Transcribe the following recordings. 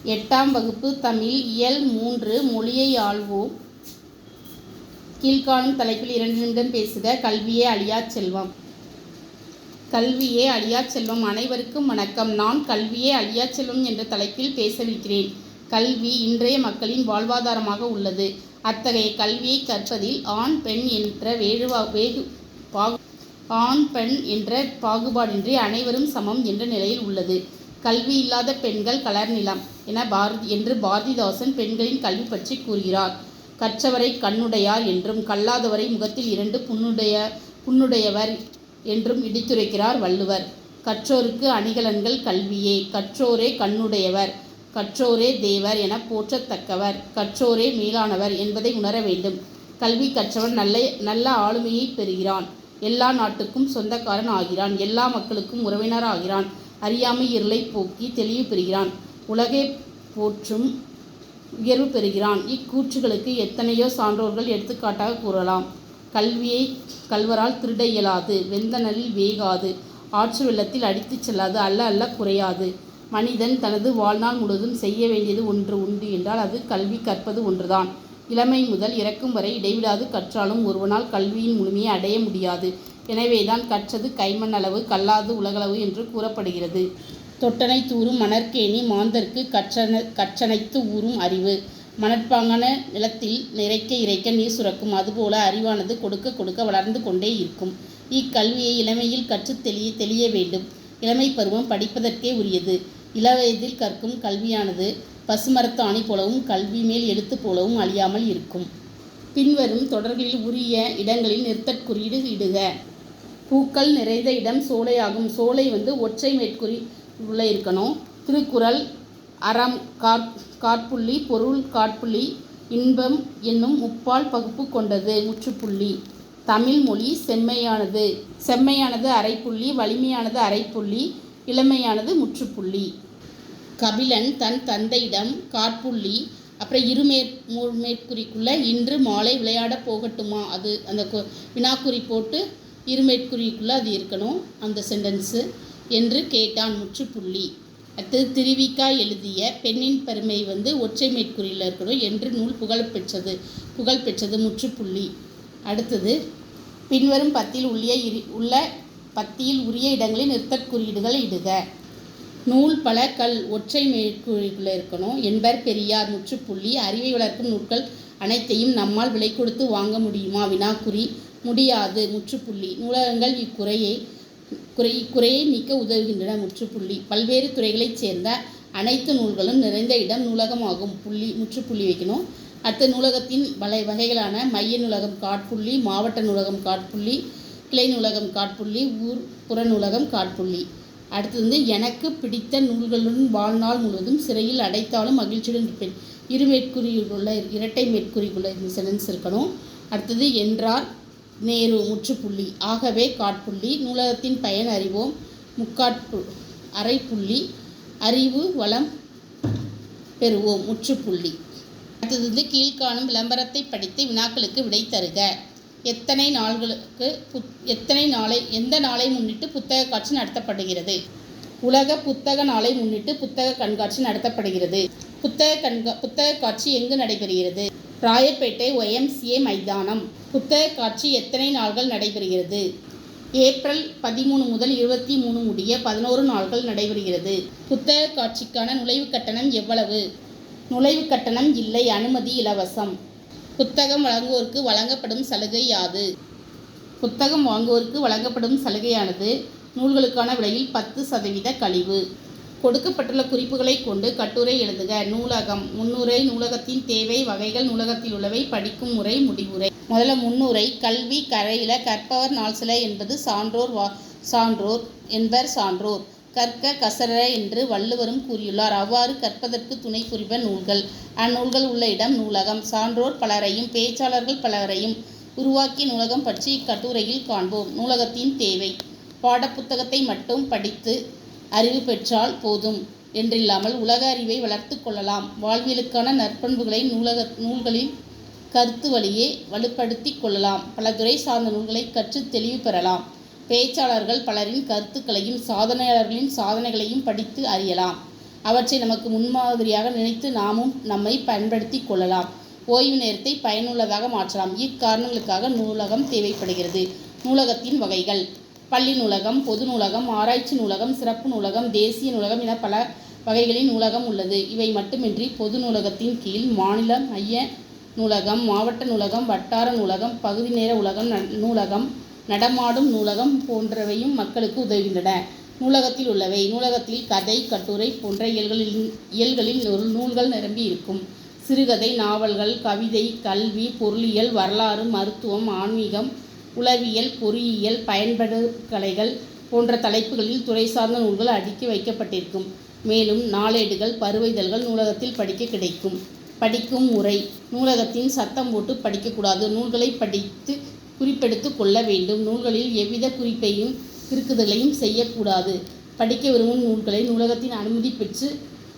8ஆம் வகுப்பு தமிழ் இயல் 3 மொழியை ஆள்வோம். கீழ்காணும் தலைப்பில் 2 நிமிடம் பேசுக. கல்வியே அழியாச் செல்வம். கல்வியே அழியாச் செல்வம். அனைவருக்கும் வணக்கம். நான் கல்வியே அழியாச் செல்வம் என்ற தலைப்பில் பேசவிருக்கிறேன். கல்வி இன்றைய மக்களின் வாழ்வாதாரமாக உள்ளது. அத்தகைய கல்வியை கற்பதில் ஆண் பெண் என்ற பாகுபாடின்றி அனைவரும் சமம் என்ற நிலையில் உள்ளது. கல்வி இல்லாத பெண்கள் கலர் நிலம் என்று பாரதிதாசன் பெண்களின் கல்வி பற்றி கூறுகிறார். கற்றவரை கண்ணுடையார் என்றும் கல்லாதவரை முகத்தில் 2 புண்ணுடையவர் என்றும் இடித்துரைக்கிறார் வள்ளுவர். கற்றோருக்கு அணிகலன்கள் கல்வியே. கற்றோரே கண்ணுடையவர், கற்றோரே தேவர் என போற்றத்தக்கவர், கற்றோரே மேலானவர் என்பதை உணர வேண்டும். கல்வி கற்றவன் நல்ல ஆளுமையை பெறுகிறான். எல்லா நாட்டுக்கும் சொந்தக்காரன் ஆகிறான். எல்லா மக்களுக்கும் உறவினர் ஆகிறான். அறியாமை இருளை போக்கி தெளிவு பெறுகிறான். உலகை போற்றும் உயர்வு பெறுகிறான். இக்கூற்றுகளுக்கு எத்தனையோ சான்றோர்கள் எடுத்துக்காட்டாக கூறலாம். கல்வியை கள்வரால் திருட இயலாது. வெந்தனலில் வேகாது. ஆற்று வெள்ளத்தில் அடித்துச் செல்லாது. அல்ல குறையாது. மனிதன் தனது வாழ்நாள் முழுவதும் செய்ய வேண்டியது ஒன்று உண்டு என்றால் அது கல்வி கற்பது ஒன்றுதான். இளமை முதல் இறக்கும் வரை இடைவிடாது கற்றாலும் ஒருவனால் கல்வியின் முழுமையை அடைய முடியாது. எனவேதான் கற்றது கைமண் அளவு, கல்லாது உலகளவு என்று கூறப்படுகிறது. தொட்டனை தூறும் மணற்கேணி மாந்தர்க்கு கற்றனைத்து ஊறும் அறிவு. மணற்பாங்கான நிலத்தில் இறைக்க நீர் சுரக்கும். அதுபோல அறிவானது கொடுக்க வளர்ந்து கொண்டே இருக்கும். இக்கல்வியை இளமையில் கற்று தெளிய வேண்டும். இளமை பருவம் படிப்பதற்கே உரியது. இளவயதில் கற்கும் கல்வியானது பசுமரத்து ஆணி போலவும் கல்வி மேல் எழுத்து போலவும் அழியாமல் இருக்கும். பின்வரும் தொடர்களில் உரிய இடங்களில் நிறுத்தற்குறியீடு இடுக. பூக்கள் நிறைந்த இடம் சோலையாகும். சோலை ஒற்றை மேற்குறி உள்ள இருக்கணும். திருக்குறள் அறம் காற்புள்ளி பொருள் காற்புள்ளி இன்பம் என்னும் முப்பால் பகுப்பு கொண்டது முற்றுப்புள்ளி. தமிழ் மொழி செம்மையானது அரைப்புள்ளி, வலிமையானது அரைப்புள்ளி, இளமையானது முற்றுப்புள்ளி. கபிலன் தன் தந்தையிடம் காற்புள்ளி அப்புறம் இருமேற்குறிக்குள்ள இன்று மாலை விளையாட போகட்டுமா, அது அந்த வினாக்குறி போட்டு இருமேற்குறிக்குள்ளே அது இருக்கணும் அந்த சென்டென்ஸு என்று கேட்டான் முற்றுப்புள்ளி. அடுத்தது திருவிக்கா எழுதிய பெண்ணின் பெருமை ஒற்றை மேற்குறியில் இருக்கணும் என்று நூல் புகழ் பெற்றது முற்றுப்புள்ளி. அடுத்தது பின்வரும் பத்தியில் உரிய இடங்களில் நிறுத்தற்குறியீடுகள் இடுக. நூல் பல ஒற்றை மேற்குறிக்குள்ளே இருக்கணும் என்பர் பெரியார் முற்றுப்புள்ளி. அறிவை வளர்க்கும் நூல்கள் அனைத்தையும் நம்மால் விலை கொடுத்து வாங்க முடியுமா, வினாக்குறி. முடியாது முற்றுப்புள்ளி. நூலகங்கள் இக்குறையை நீக்க உதவுகின்றன முற்றுப்புள்ளி. பல்வேறு துறைகளைச் சேர்ந்த அனைத்து நூல்களும் நிறைந்த இடம் நூலகமாகும் முற்றுப்புள்ளி வைக்கணும். அடுத்த நூலகத்தின் வகைகளான மைய நூலகம் காற்புள்ளி, மாவட்ட நூலகம் காற்புள்ளி, கிளை நூலகம் காற்புள்ளி, ஊர் புற நூலகம் காற்புள்ளி. அடுத்தது எனக்கு பிடித்த நூல்களுடன் வாழ்நாள் முழுவதும் சிறையில் அடைத்தாலும் மகிழ்ச்சியுடன் இருப்பேன். இரட்டை மேற்குறிக்குள்ள இந்த சென்டென்ஸ் இருக்கணும். அடுத்தது என்றார் நேரு முற்றுப்புள்ளி. ஆகவே காற்புள்ளி. நூலகத்தின் பயன் அறிவோம் அரைப்புள்ளி. அறிவு வளம் பெறுவோம் முற்றுப்புள்ளி. அடுத்தது கீழ்காணும் விளம்பரத்தை படித்து வினாக்களுக்கு விடை தருக. எந்த நாளை முன்னிட்டு புத்தக காட்சி நடத்தப்படுகிறது? உலக புத்தக நாளை முன்னிட்டு புத்தக கண்காட்சி நடத்தப்படுகிறது. புத்தக காட்சி எங்கு நடைபெறுகிறது? ராயப்பேட்டை YMCA மைதானம். புத்தக காட்சி எத்தனை நாள்கள் நடைபெறுகிறது? ஏப்ரல் 13 முதல் 23 முடிய 11 நாள்கள் நடைபெறுகிறது. புத்தக காட்சிக்கான நுழைவு கட்டணம் எவ்வளவு? நுழைவு கட்டணம் இல்லை, அனுமதி இலவசம். புத்தகம் வழங்குவோருக்கு வழங்கப்படும் சலுகை யாது? புத்தகம் வாங்குவோருக்கு வழங்கப்படும் சலுகையானது நூல்களுக்கான விலையில் 10% கழிவு. கொடுக்கப்பட்டுள்ள குறிப்புகளை கொண்டு கட்டுரை எழுதுக. நூலகம். முன்னுரை. நூலகத்தின் தேவை, வகைகள், நூலகத்தில் உள்ளவை, படிக்கும் முறை, முடிவுரை. முதல்ல முன்னுரை. கல்வி கரையில கற்பவர் நாள் சில என்பது சான்றோர் என்பர் சான்றோர். கற்க கசற என்று வள்ளுவரும் கூறியுள்ளார். அவ்வாறு கற்பதற்கு துணை புரிவ நூல்கள். அந்நூல்கள் உள்ள இடம் நூலகம். சான்றோர் பலரையும் பேச்சாளர்கள் பலரையும் உருவாக்கிய நூலகம் பற்றி இக்கட்டுரையில் காண்போம். நூலகத்தின் தேவை. பாடப்புத்தகத்தை மட்டும் படித்து அறிவு பெற்றால் போதும் என்றில்லாமல் உலக அறிவை வளர்த்து கொள்ளலாம். வாழ்வியலுக்கான நற்பண்புகளை நூல்களில் கருத்து வழியே வலுப்படுத்தி கொள்ளலாம். பல துறை சார்ந்த நூல்களை கற்று தெளிவு பெறலாம். பேச்சாளர்கள் பலரின் கருத்துக்களையும் சாதனையாளர்களின் சாதனைகளையும் படித்து அறியலாம். அவற்றை நமக்கு முன்மாதிரியாக நினைத்து நாமும் நம்மை பயன்படுத்தி கொள்ளலாம். ஓய்வு நேரத்தை பயனுள்ளதாக மாற்றலாம். இக்காரணங்களுக்காக நூலகம் தேவைப்படுகிறது. நூலகத்தின் வகைகள்: பள்ளி நூலகம், பொது நூலகம், ஆராய்ச்சி நூலகம், சிறப்பு நூலகம், தேசிய நூலகம் என பல வகைகளின் நூலகம் உள்ளது. இவை மட்டுமின்றி பொது நூலகத்தின் கீழ் மாநில மைய நூலகம், மாவட்ட நூலகம், வட்டார நூலகம், பகுதி நேர நூலகம், நடமாடும் நூலகம் போன்றவையும் மக்களுக்கு உதவுகின்றன. நூலகத்தில் உள்ளவை: நூலகத்தில் கதை, கட்டுரை போன்ற இயல்களில் நூல்கள் நிரம்பி இருக்கும். சிறுகதை, நாவல்கள், கவிதை, கல்வி, பொருளியல், வரலாறு, மருத்துவம், ஆன்மீகம், உளவியல், பொறியியல், பயன்படு கலைகள் போன்ற தலைப்புகளில் துறை சார்ந்த நூல்கள் அடுக்கி வைக்கப்பட்டிருக்கும். மேலும் நாளேடுகள், பருவ இதழ்கள் நூலகத்தில் படிக்க கிடைக்கும். படிக்கும் முறை: நூலகத்தின் சத்தம் போட்டு படிக்கக்கூடாது. நூல்களை படித்து குறிப்பெடுத்து கொள்ள வேண்டும். நூல்களில் எவ்வித குறிப்பையும் கிறுக்குதலையும் செய்யக்கூடாது. படிக்க விரும்பும் நூல்களை நூலகத்தின் அனுமதி பெற்று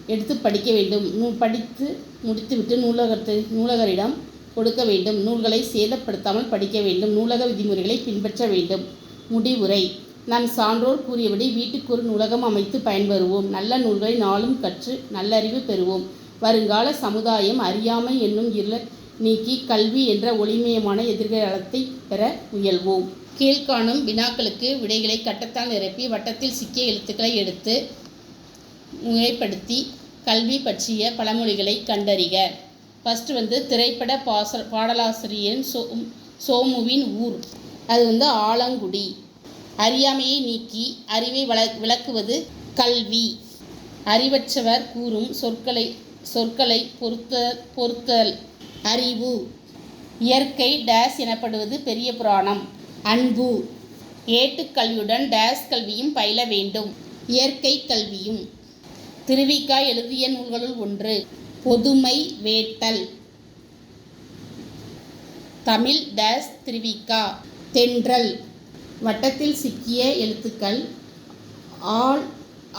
எடுத்து படிக்க வேண்டும். படித்து முடித்துவிட்டு நூலகரிடம் கொடுக்க வேண்டும். நூல்களை சேதப்படுத்தாமல் படிக்க வேண்டும். நூலக விதிமுறைகளை பின்பற்ற வேண்டும். முடிவுரை: நம் சான்றோர் கூறியபடி வீட்டுக்கு ஒரு நூலகம் அமைத்து பயன்பெறுவோம். நல்ல நூல்களை நாளும் கற்று நல்லறிவு பெறுவோம். வருங்கால சமுதாயம் அறியாமை என்னும் இருளை நீக்கி கல்வி என்ற ஒளிமயமான எதிர்காலத்தை பெற முயல்வோம். கீழ்காணும் வினாக்களுக்கு விடைகளை கட்டத்தால் நிரப்பி வட்டத்தில் சிக்கிய எழுத்துக்களை எடுத்து முறைப்படுத்தி கல்வி பற்றிய பழமொழிகளை கண்டறிக. ஃபஸ்ட்டு திரைப்பட பாடலாசிரியன் சோமுவின் ஊர், அது ஆலங்குடி. அறியாமையை நீக்கி அறிவை விளக்குவது கல்வி. அறிவற்றவர் கூறும் சொற்களை பொறுத்தல் அறிவு. இயற்கை டேஸ் எனப்படுவது பெரிய புராணம். அன்பு. ஏட்டுக்கல்வியுடன் டேஸ் கல்வியும் பயில வேண்டும். இயற்கை கல்வியும். திருவிக எழுதிய நூல்களுள் ஒன்று. பொதுமை வேட்டல். தமிழ் டேஸ் திருவிக. தென்றல். வட்டத்தில் சிக்கிய எழுத்துக்கள் ஆல்,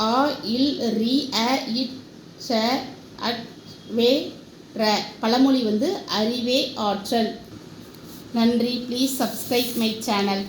ஆ, இல், ரி, அ, இட், ச, அட், வே, ர. பழமொழி அறிவே ஆற்றல். நன்றி. Please subscribe my channel.